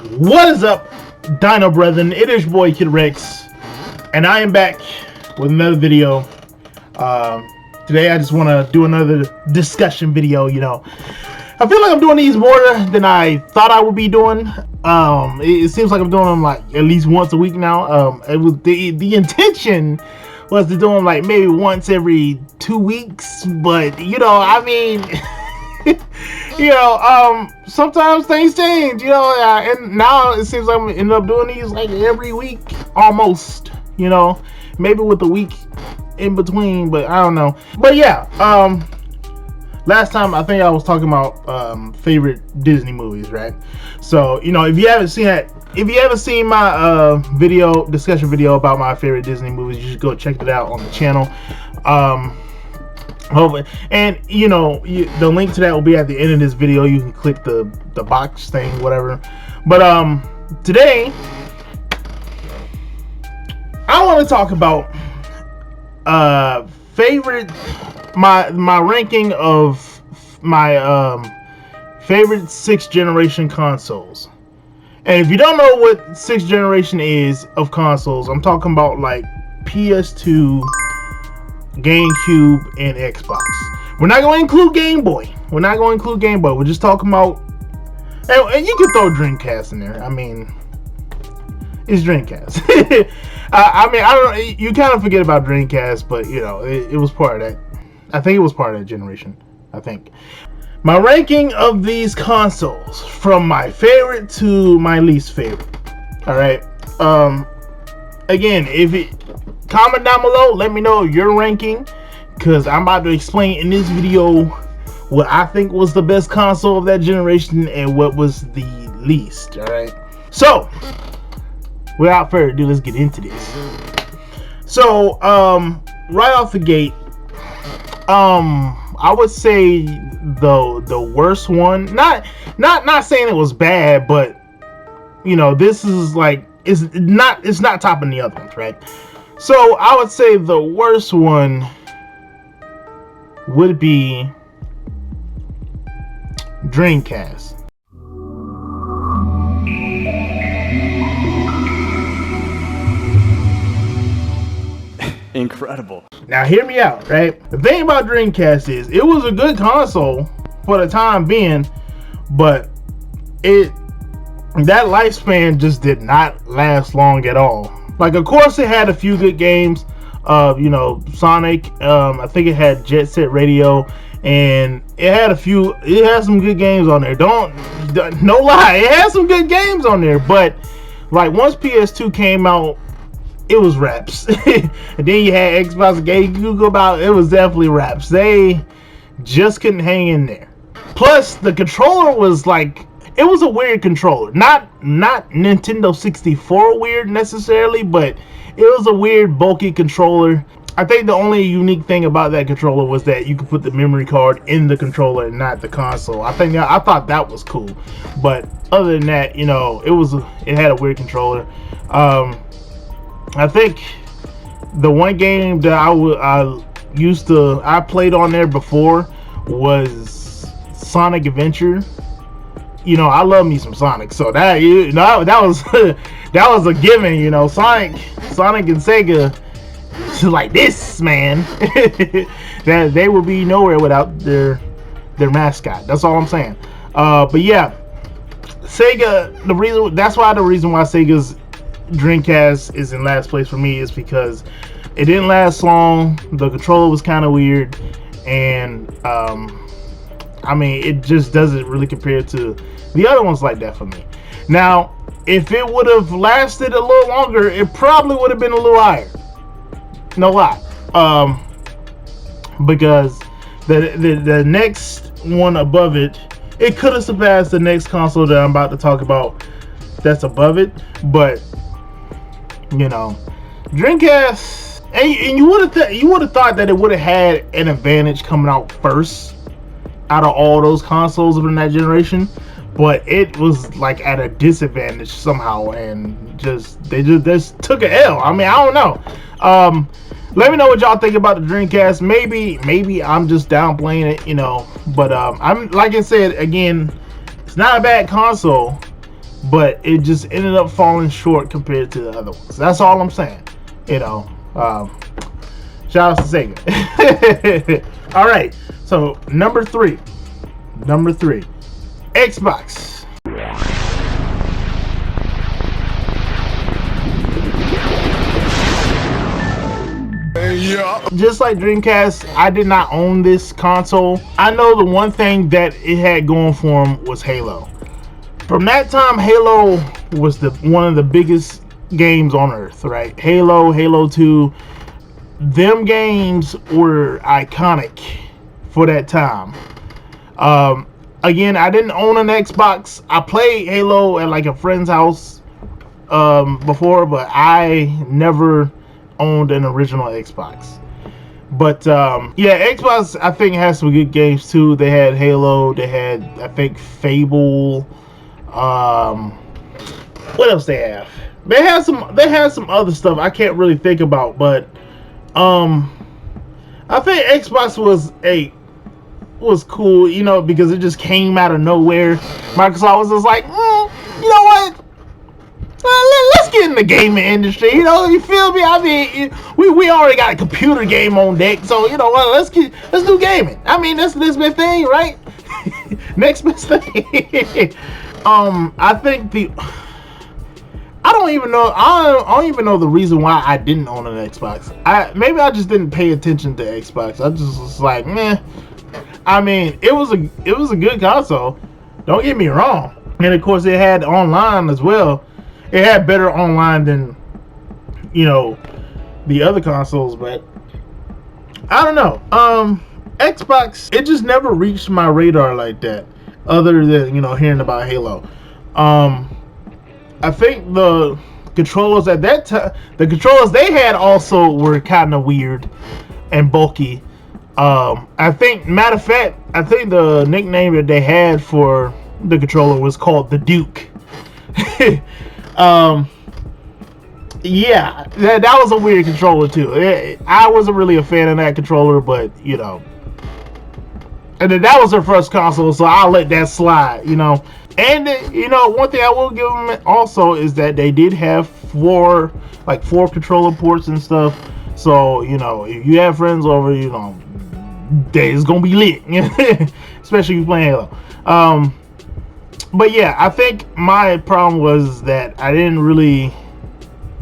What is up, Dino Brethren? It is your boy Kid Rex, and I am back with another video. Today I just want to do another discussion video. You know, I feel like I'm doing these more than I thought I would be doing. It seems like I'm doing them like at least once a week now. It was the intention was to do them like maybe once every 2 weeks, but you know, I mean. You know, sometimes things change, you know, and now it seems like I'm ending up doing these like every week, almost, you know, maybe with a week in between, but I don't know. But yeah, last time I think I was talking about favorite Disney movies, right? So, you know, if you haven't seen my discussion video about my favorite Disney movies, you should go check it out on the channel. And you know, the link to that will be at the end of this video. You can click the box thing, whatever. But today I want to talk about my ranking of my favorite 6th generation consoles. And if you don't know what 6th generation is of consoles, I'm talking about like PS2, Gamecube, and Xbox. We're not going to include Game Boy. We're just talking about, and you can throw Dreamcast in there. I mean, it's Dreamcast. I mean, I don't. You kind of forget about Dreamcast, but you know, it was part of that. I think it was part of that generation. I think. My ranking of these consoles from my favorite to my least favorite. All right. Again, comment down below, let me know your ranking, because I'm about to explain in this video what I think was the best console of that generation and what was the least. All right, so without further ado, let's get into this. So right off the gate, I would say the worst one, not saying it was bad, but you know, this is like, it's not topping the other ones, right? So I would say the worst one would be Dreamcast. Incredible. Now hear me out, right? The thing about Dreamcast is it was a good console for the time being, but that lifespan just did not last long at all. Like, of course, it had a few good games. You know, Sonic. I think it had Jet Set Radio, and it had some good games on there. No lie, it had some good games on there. But like, once PS2 came out, it was raps. And then you had Xbox and GameCube. It was definitely raps. They just couldn't hang in there. Plus, the controller was like, it was a weird controller. Not Nintendo 64 weird necessarily, but it was a weird bulky controller. I think the only unique thing about that controller was that you could put the memory card in the controller and not the console. I thought that was cool. But other than that, you know, it had a weird controller. I think the one game that I played on there before was Sonic Adventure. You know, I love me some Sonic, so that was that was a given. You know, Sonic and Sega, like this, man. That they would be nowhere without their mascot. That's all I'm saying. But yeah, Sega. The reason why Sega's Dreamcast is in last place for me is because it didn't last long. The controller was kind of weird, and I mean, it just doesn't really compare to the other ones like that for me. Now, if it would have lasted a little longer, it probably would have been a little higher. No lie. Because the next one above it could have surpassed the next console that I'm about to talk about that's above it. But, you know, Dreamcast, and you would have thought that it would have had an advantage coming out first out of all those consoles from that generation, but it was like at a disadvantage somehow, and they just took an L. I mean, I don't know. Let me know what y'all think about the Dreamcast. Maybe I'm just downplaying it, you know. But I'm, like I said again, it's not a bad console, but it just ended up falling short compared to the other ones. That's all I'm saying. Shout out to Sega. All right, so number three, Xbox. Yeah. Just like Dreamcast, I did not own this console. I know the one thing that it had going for him was Halo. From that time, Halo was one of the biggest games on earth, right? Halo 2, them games were iconic for that time. Again, I didn't own an Xbox. I played Halo at like a friend's house before, but I never owned an original Xbox. But yeah, Xbox I think has some good games too. They had Halo, they had I think Fable. What else they have? They had some other stuff I can't really think about, but I think Xbox was cool, you know, because it just came out of nowhere. Microsoft was just like, you know what? Let's get in the gaming industry, you know, you feel me? I mean, we already got a computer game on deck, so you know what? Let's do gaming. I mean, that's this big thing, right? Next best thing. I think I don't even know the reason why I didn't own an Xbox. Maybe I just didn't pay attention to Xbox. I just was like, meh. I mean, it was a good console. Don't get me wrong. And of course, it had online as well. It had better online than, you know, the other consoles, but I don't know. Xbox, it just never reached my radar like that, other than, you know, hearing about Halo. I think the controllers at that time, the controllers they had also were kind of weird and bulky. I think, matter of fact, I think the nickname that they had for the controller was called the Duke. Yeah, that was a weird controller too. I wasn't really a fan of that controller, but you know, and then that was their first console, so I'll let that slide, you know. And you know, one thing I will give them also is that they did have four controller ports and stuff. So you know, if you have friends over, you know, it's gonna be lit, especially if you're playing Halo. But yeah, I think my problem was that I didn't really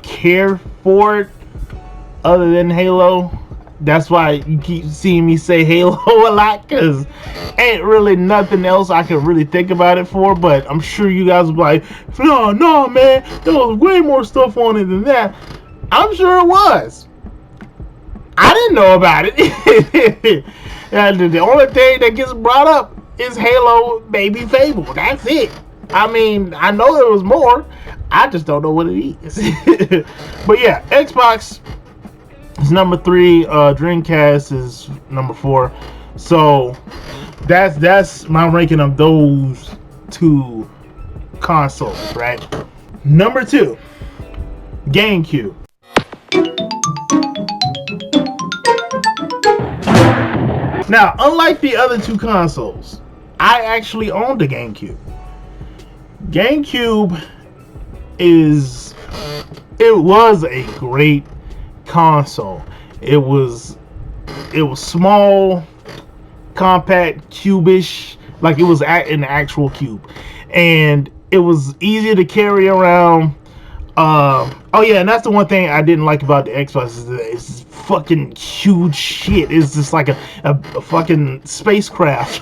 care for it other than Halo. That's why you keep seeing me say Halo a lot, because ain't really nothing else I can really think about it for. But I'm sure you guys will be like, no man, there was way more stuff on it than that. I'm sure it was. I didn't know about it. And the only thing that gets brought up is Halo, maybe Fable. That's it. I mean, I know there was more. I just don't know what it is. But yeah, Xbox is number 3. Dreamcast is number 4. So that's my ranking of those two consoles, right? Number 2, Gamecube. Now, unlike the other two consoles, I actually owned a Gamecube. Gamecube was a great console. It was small, compact, cubish, like it was an actual cube, and it was easy to carry around. Oh yeah, and that's the one thing I didn't like about the Xbox is that it's fucking huge shit. It's just like a fucking spacecraft.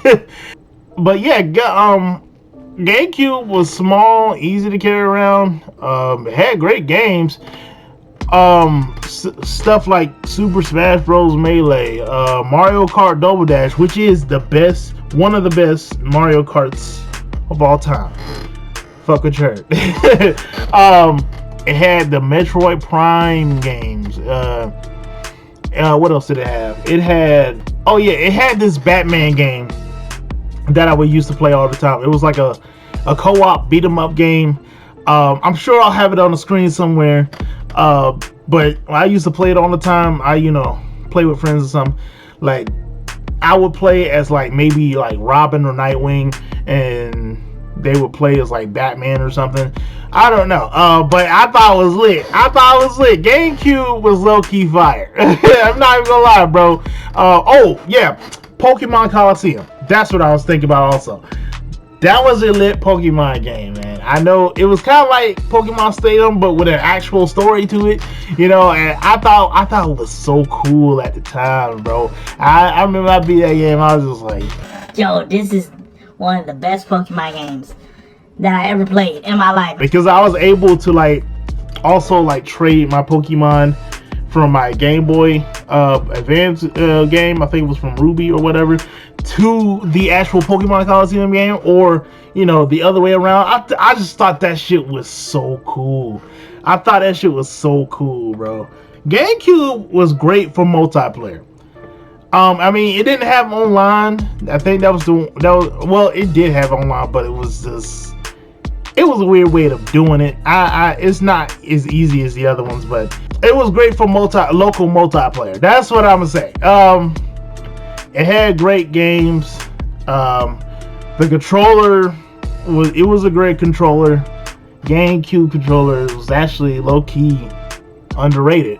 But yeah, GameCube was small, easy to carry around. It had great games. Stuff like Super Smash Bros. Melee, Mario Kart Double Dash, which is one of the best Mario Karts of all time. Fuck what you heard. It had the Metroid Prime games. What else did it have? It had this Batman game that I would used to play all the time. It was like a co-op beat 'em up game. I'm sure I'll have it on the screen somewhere. But I used to play it all the time. I play with friends or something. Like I would play as maybe Robin or Nightwing, and they would play as like Batman or something. I don't know. But I thought it was lit. GameCube was low-key fire. I'm not even gonna lie, bro. Oh yeah, Pokemon Coliseum. That's what I was thinking about also. That was a lit Pokemon game, man. I know it was kind of like Pokemon Stadium, but with an actual story to it, you know. And I thought it was so cool at the time, bro. I remember I beat that game. I was just like, yo, this is one of the best Pokemon games that I ever played in my life. Because I was able to like also like trade my Pokemon from my Game Boy Advance game, I think it was from Ruby or whatever, to the actual Pokemon Coliseum game, or you know, the other way around. I just thought that shit was so cool. Bro. GameCube was great for multiplayer. I mean, it didn't have online. I think well, it did have online, but it was a weird way of doing it. It's not as easy as the other ones, but it was great for local multiplayer. That's what I'm gonna say. It had great games. The controller was a great controller. GameCube controller was actually low-key underrated.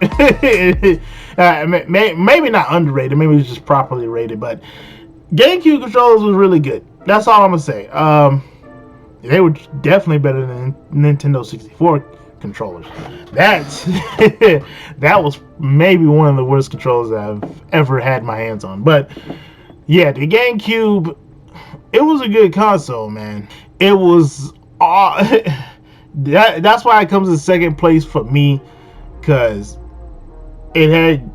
Maybe not underrated. Maybe it was just properly rated. But GameCube controllers was really good. That's all I'm gonna say. They were definitely better than Nintendo 64 controllers. That was maybe one of the worst controllers I've ever had my hands on. But yeah, the GameCube, it was a good console, man. It was that's why it comes in second place for me, because it had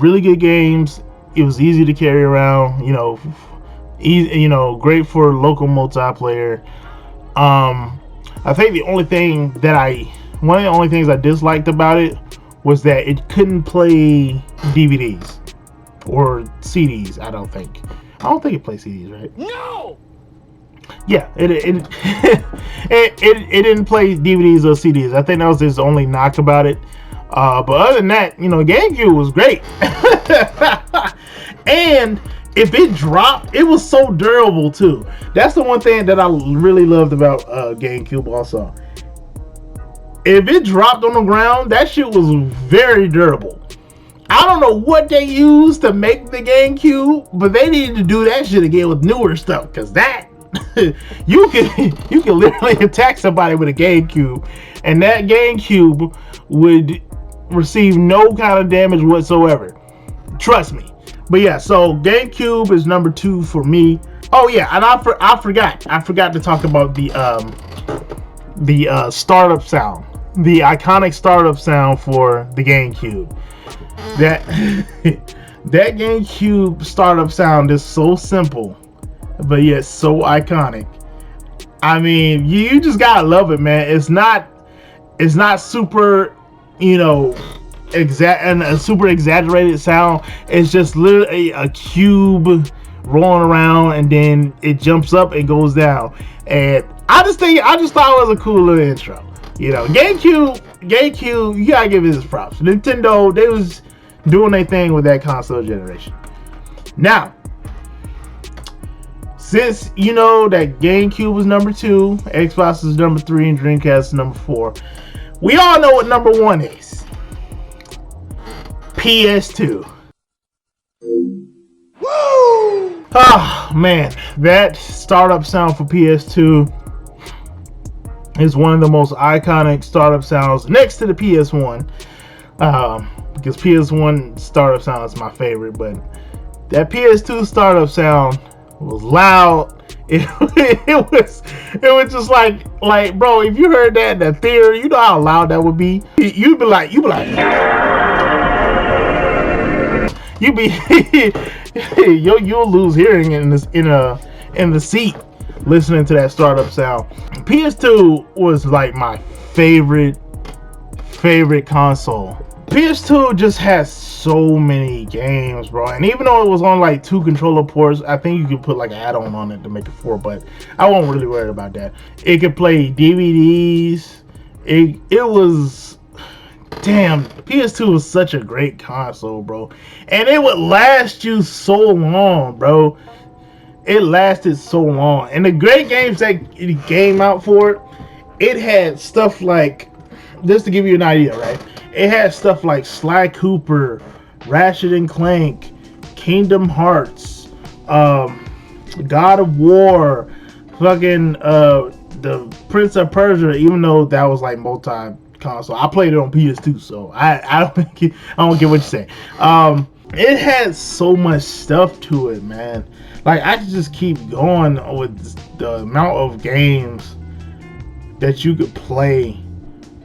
really good games. It was easy to carry around, you know, great for local multiplayer. I think one of the only things I disliked about it was that it couldn't play DVDs or CDs. I don't think it plays CDs, right? No. Yeah, it didn't play DVDs or CDs. I think that was his only knock about it. But other than that, you know, GameCube was great. And if it dropped, it was so durable too. That's the one thing that I really loved about GameCube also. If it dropped on the ground, that shit was very durable. I don't know what they used to make the GameCube, but they needed to do that shit again with newer stuff, because that you can literally attack somebody with a GameCube, and that GameCube would receive no kind of damage whatsoever. Trust me. But yeah, so GameCube is number 2 for me. Oh yeah, and I forgot to talk about the startup sound, the iconic startup sound for the GameCube. That GameCube startup sound is so simple, but yet so iconic. I mean, you just gotta love it, man. It's not super, you know, a super exaggerated sound. It's just literally a cube rolling around, and then it jumps up and goes down. And I just thought it was a cool little intro. You know, GameCube, you gotta give it his props. Nintendo, they was doing their thing with that console generation. Now, since you know that GameCube was number 2, Xbox is number 3, and Dreamcast is number 4, we all know what number 1 is. PS2. Woo! Oh man, that startup sound for PS2 is one of the most iconic startup sounds next to the PS1. Because PS1 startup sound is my favorite, but that PS2 startup sound was loud. It was just like bro, if you heard that in the theater, you know how loud that would be. You'd be like you'll lose hearing in the seat listening to that startup sound. PS2 was like my favorite console. PS2 just has so many games, bro. And even though it was on like 2 controller ports, I think you could put like an add-on on it to make it 4, but I won't really worry about that. It could play DVDs. It was, damn, PS2 was such a great console, bro. And it would last you so long, bro. it lasted so long. And the great games that it came out for it had stuff like, just to give you an idea, right? It had stuff like Sly Cooper, Ratchet and Clank, Kingdom Hearts, God of War, fucking the Prince of Persia, even though that was like multi-console. I played it on PS2, so I don't get what you're saying. It had so much stuff to it, man. Like, I could just keep going with the amount of games that you could play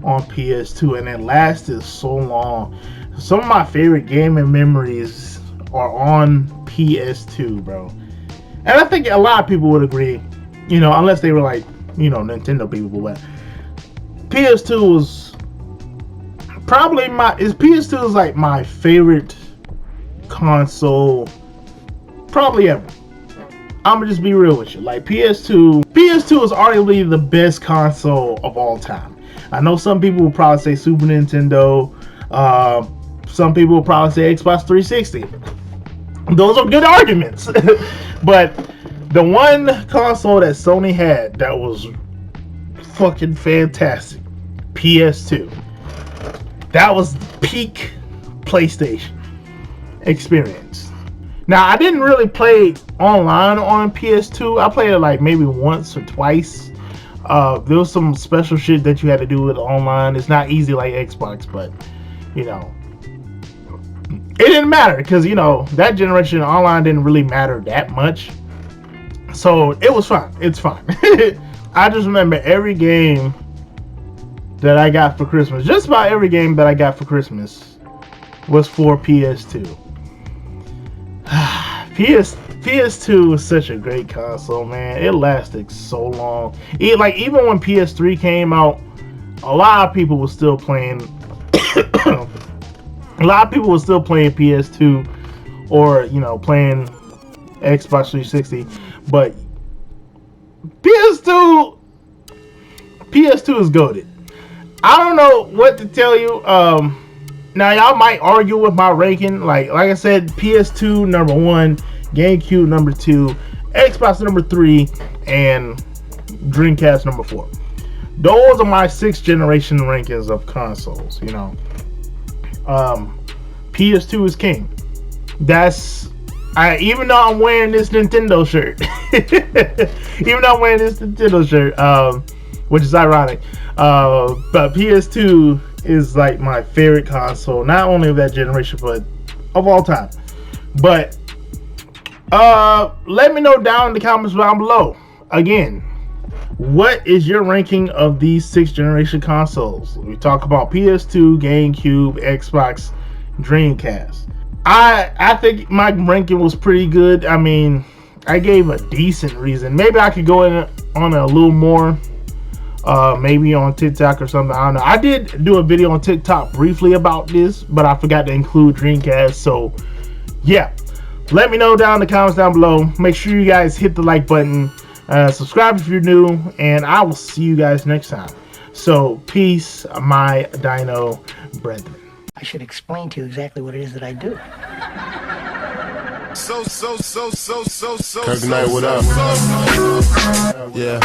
on PS2, and it lasted so long. Some of my favorite gaming memories are on PS2, bro. And I think a lot of people would agree, you know, unless they were like, you know, Nintendo people, but PS2 was probably PS2 is like my favorite console probably ever. I'm gonna just be real with you. Like, PS2 is arguably the best console of all time. I know some people will probably say Super Nintendo. Some people will probably say Xbox 360. Those are good arguments. But the one console that Sony had that was fucking fantastic, PS2. That was peak PlayStation experience. Now, I didn't really play online on PS2. I played it like maybe once or twice. There was some special shit that you had to do with online. It's not easy like Xbox, but, you know, it didn't matter because, you know, that generation online didn't really matter that much. So it was fine. It's fine. I just remember every game that I got for Christmas. Just about every game that I got for Christmas was for PS2. PS2 was such a great console, man. It lasted so long. Even when PS3 came out, a lot of people were still playing. A lot of people were still playing PS2, or, you know, playing Xbox 360. But PS2 is goated. I don't know what to tell you. Now, y'all might argue with my ranking. Like I said, PS2 number 1, GameCube number 2, Xbox number 3, and Dreamcast number 4. Those are my 6th generation rankings of consoles, you know. PS2 is king. Even though I'm wearing this Nintendo shirt, which is ironic, but PS2 is like my favorite console, not only of that generation, but of all time. But let me know down in the comments down below. Again, what is your ranking of these 6th generation consoles? We talk about PS2, GameCube, Xbox, Dreamcast. I think my ranking was pretty good. I mean, I gave a decent reason. Maybe I could go in on a little more. Maybe on TikTok or something. I don't know. I did do a video on TikTok briefly about this, but I forgot to include Dreamcast. So, yeah. Let me know down in the comments down below. Make sure you guys hit the like button. Subscribe if you're new. And I will see you guys next time. So, peace, my dino brethren. I should explain to you exactly what it is that I do. Kirk Knight, what up? Yeah.